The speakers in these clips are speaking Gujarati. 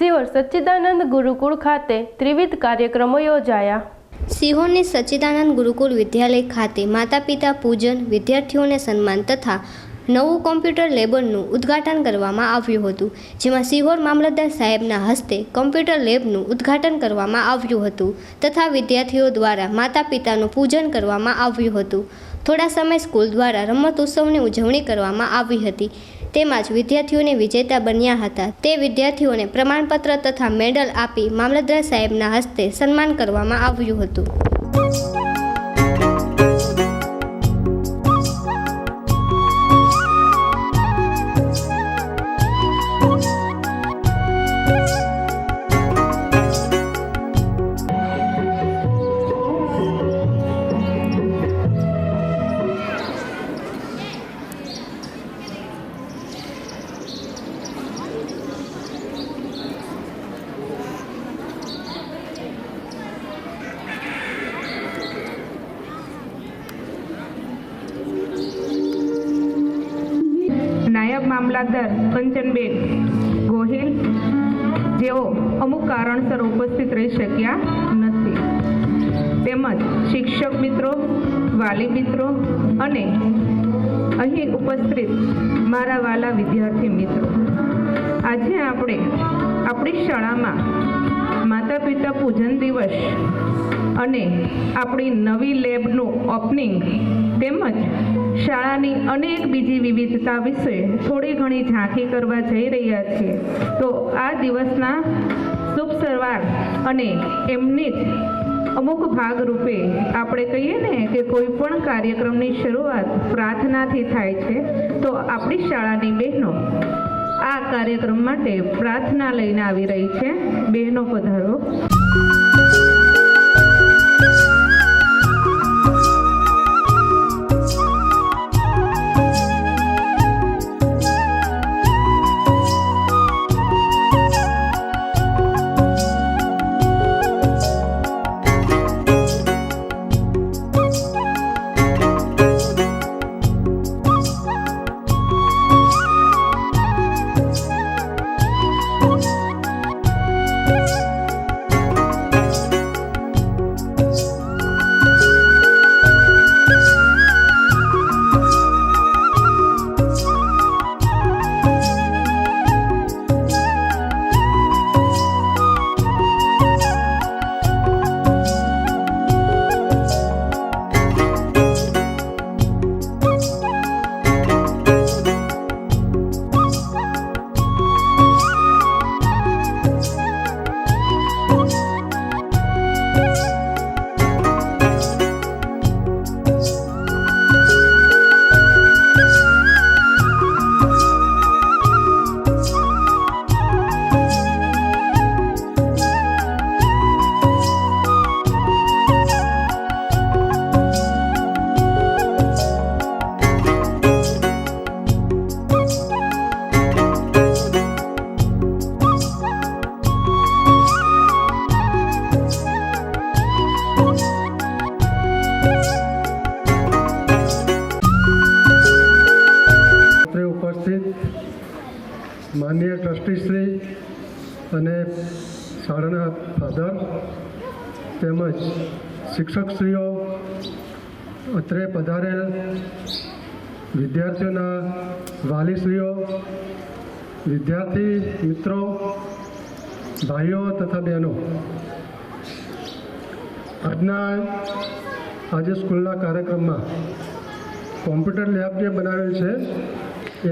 સિહોર સચ્ચિદાનંદ ગુરુકુળ ખાતે ત્રિવિધ કાર્યક્રમો યોજાયા। સિહોરની સચ્ચિદાનંદ ગુરુકુળ વિદ્યાલય ખાતે માતા પિતા પૂજન, વિદ્યાર્થીઓને સન્માન તથા નવું કોમ્પ્યુટર લેબનું ઉદ્ઘાટન કરવામાં આવ્યું હતું, જેમાં સિહોર મામલતદાર સાહેબના હસ્તે કોમ્પ્યુટર લેબનું ઉદ્ઘાટન કરવામાં આવ્યું હતું તથા વિદ્યાર્થીઓ દ્વારા માતા પિતાનું પૂજન કરવામાં આવ્યું હતું। થોડા સમય સ્કૂલ દ્વારા રમત ઉત્સવની ઉજવણી કરવામાં આવી હતી, તેમજ વિદ્યાર્થીઓને વિજેતા બન્યા હતા તે વિદ્યાર્થીઓને પ્રમાણપત્ર તથા મેડલ આપી મામલતદાર સાહેબના હસ્તે સન્માન કરવામાં આવ્યું હતું। નાયબ મામલતદાર કંચનબેન ગોહિલ, જેઓ અમુક કારણસર ઉપસ્થિત રહી શક્યા નથી, તેમજ શિક્ષક મિત્રો, વાલી મિત્રો અને અહીં ઉપસ્થિત મારા વાલા વિદ્યાર્થી મિત્રો, આજે આપણે આપણી શાળામાં માતા પિતા પૂજન દિવસ અને આપણી નવી લેબનું ઓપનિંગ તેમજ શાળાની અનેક બીજી વિવિધતા વિશે થોડી ઘણી ઝાંખી કરવા જઈ રહ્યા છીએ। તો આ દિવસના શુભ શરૂઆત અને એમની જ અમુક ભાગરૂપે આપણે કહીએ ને કે કોઈ પણ કાર્યક્રમની શરૂઆત પ્રાર્થનાથી થાય છે, તો આપણી શાળાની બહેનો આ કાર્યક્રમ માટે પ્રાર્થના લઈને આવી રહી છે। બહેનો પધારો। માનનીય ટ્રસ્ટીશ્રી અને શાળાના ફાધર તેમજ શિક્ષકશ્રીઓ, અત્રે પધારેલ વિદ્યાર્થીઓના વાલીશ્રીઓ, વિદ્યાર્થી મિત્રો, ભાઈઓ તથા બહેનો, આજે સ્કૂલના કાર્યક્રમમાં કોમ્પ્યુટર લેબ જે બનાવેલ છે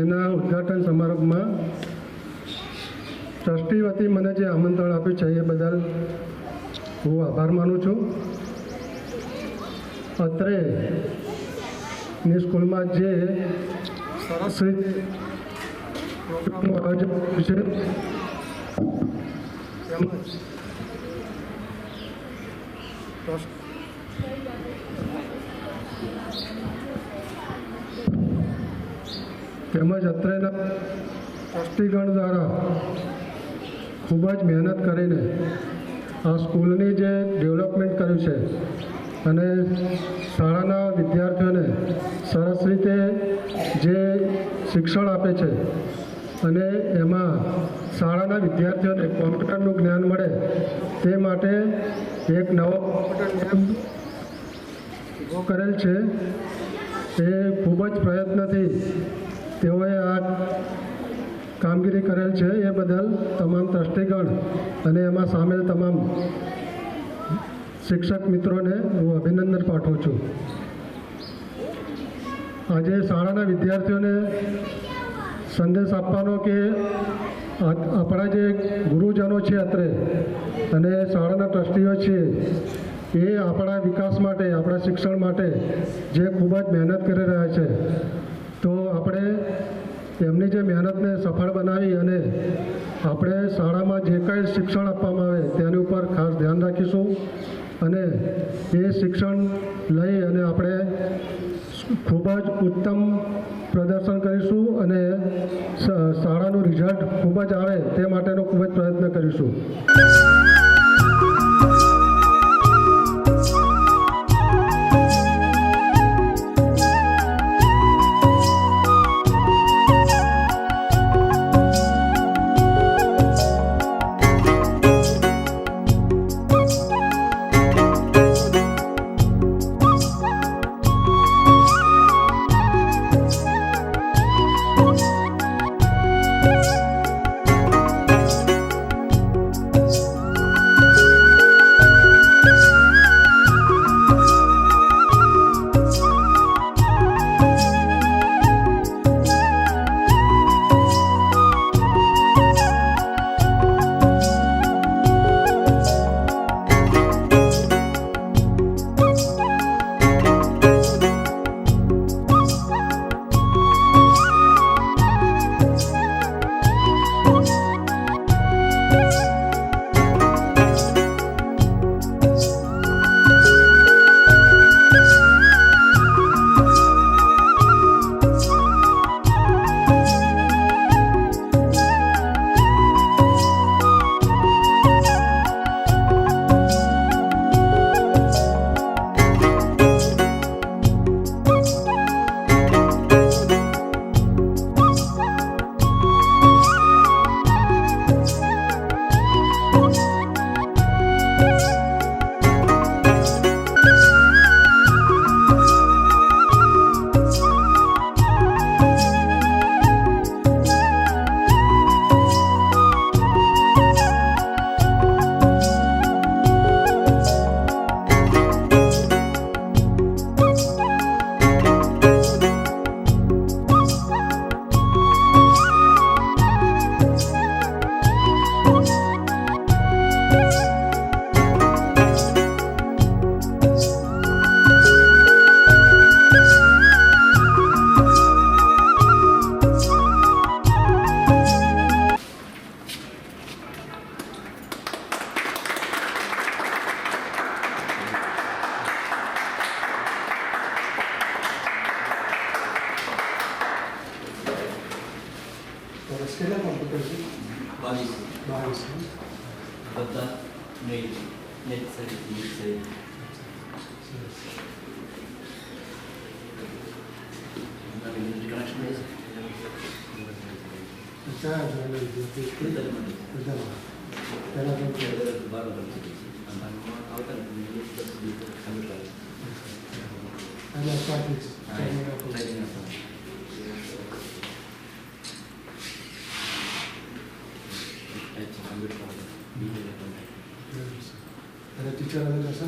એના ઉદ્ઘાટન સમારંભમાં ટ્રસ્ટી વતી મને જે આમંત્રણ આપ્યું છે એ બદલ હું આભાર માનું છું। અત્રેની સ્કૂલમાં જે સરસ પ્રોગ્રામનું આયોજન કર્યું છે તેમજ અત્રેના ટ્રસ્ટીગણ દ્વારા ખૂબ જ મહેનત કરીને આ સ્કૂલની જે ડેવલપમેન્ટ કર્યું છે અને શાળાના વિદ્યાર્થીઓને સરસ રીતે જે શિક્ષણ આપે છે અને એમાં શાળાના વિદ્યાર્થીઓને કોમ્પ્યુટરનું જ્ઞાન મળે તે માટે એક નવો કોમ્પ્યુટર લેબ ઊભો કરેલ છે. એ ખૂબ જ પ્રયત્નથી તેઓએ આ કામગીરી કરેલ છે. એ બદલ તમામ ટ્રસ્ટીગણ અને એમાં સામેલ તમામ શિક્ષક મિત્રોને હું અભિનંદન પાઠવું છું. આજે શાળાના વિદ્યાર્થીઓને સંદેશ આપવાનો કે આપણા જે ગુરુજનો છે અત્રે અને શાળાના ટ્રસ્ટીઓ છે એ આપણા વિકાસ માટે, આપણા શિક્ષણ માટે જે ખૂબ જ મહેનત કરી રહ્યા છે, તો આપણે એમની જે મહેનતને સફળ બનાવી અને આપણે શાળામાં જે કંઈ શિક્ષણ આપવામાં આવે તેની ઉપર ખાસ ધ્યાન રાખીશું અને એ શિક્ષણ લઈ અને આપણે ખૂબ જ ઉત્તમ પ્રદર્શન કરીશું અને શાળાનું રિઝલ્ટ ખૂબ જ આવે તે માટેનો ખૂબ જ પ્રયત્ન કરીશું. બધા નહીં નેટ સહિત ટીચર આવે છે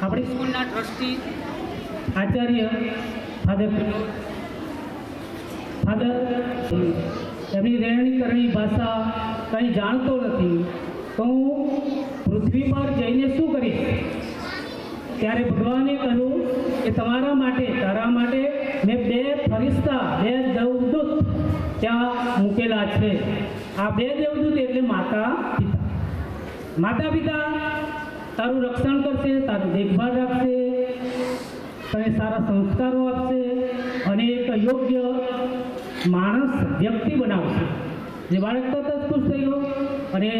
આપણી સ્કૂલના ટ્રસ્ટી આચાર્ય ફાધર એમની રહેણી કરણી ભાષા કંઈ જાણતો નથી તો હું પૃથ્વી પર જઈને શું કરીશ? ત્યારે ભગવાને કહ્યું કે તારા માટે મેં 2 ફરિશ્તા 2 દેવદૂત ત્યાં મૂકેલા છે. આ 2 દેવદૂત એટલે માતા પિતા તારું રક્ષણ કરશે, તારું દેખભાળ રાખશે, તને સારા સંસ્કારો આપશે અને એક યોગ્ય માણસ વ્યક્તિ બનાવશે. જે બાળક તરત જ ખુશ થઈ ગયો અને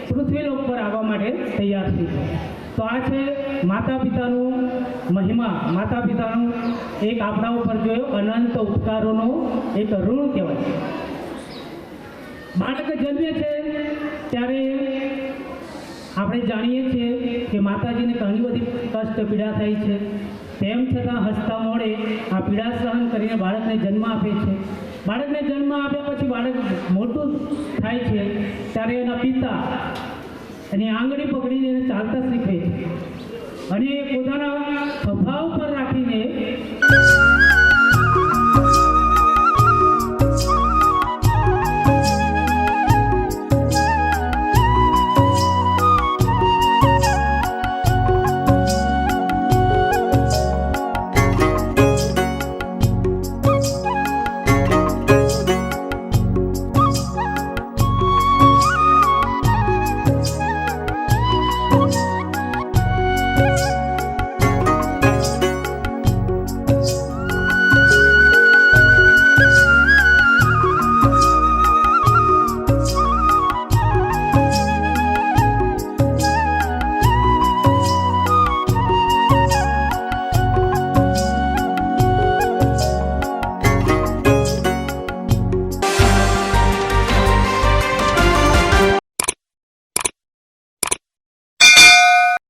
પૃથ્વીલોક પર આવવા માટે તૈયાર થઈ ગયો. તો આ છે માતા પિતાનું મહિમા. માતા પિતાનું એક આપણા ઉપર જોયો અનંત ઉપકારોનો એક ઋણ કહેવાય. બાળક જન્મે છે ત્યારે આપણે જાણીએ છીએ કે માતાજીને ઘણી બધી કષ્ટ પીડા થાય છે. તેમ છતાં હસતા મોઢે આ પીડા સહન કરીને બાળકને જન્મ આપે છે. બાળકને જન્મ આપ્યા પછી બાળક મોટું થાય છે ત્યારે એના પિતા એની આંગળી પકડીને એને ચાલતા શીખવે છે અને પોતાના સ્વભાવ પર રાખીને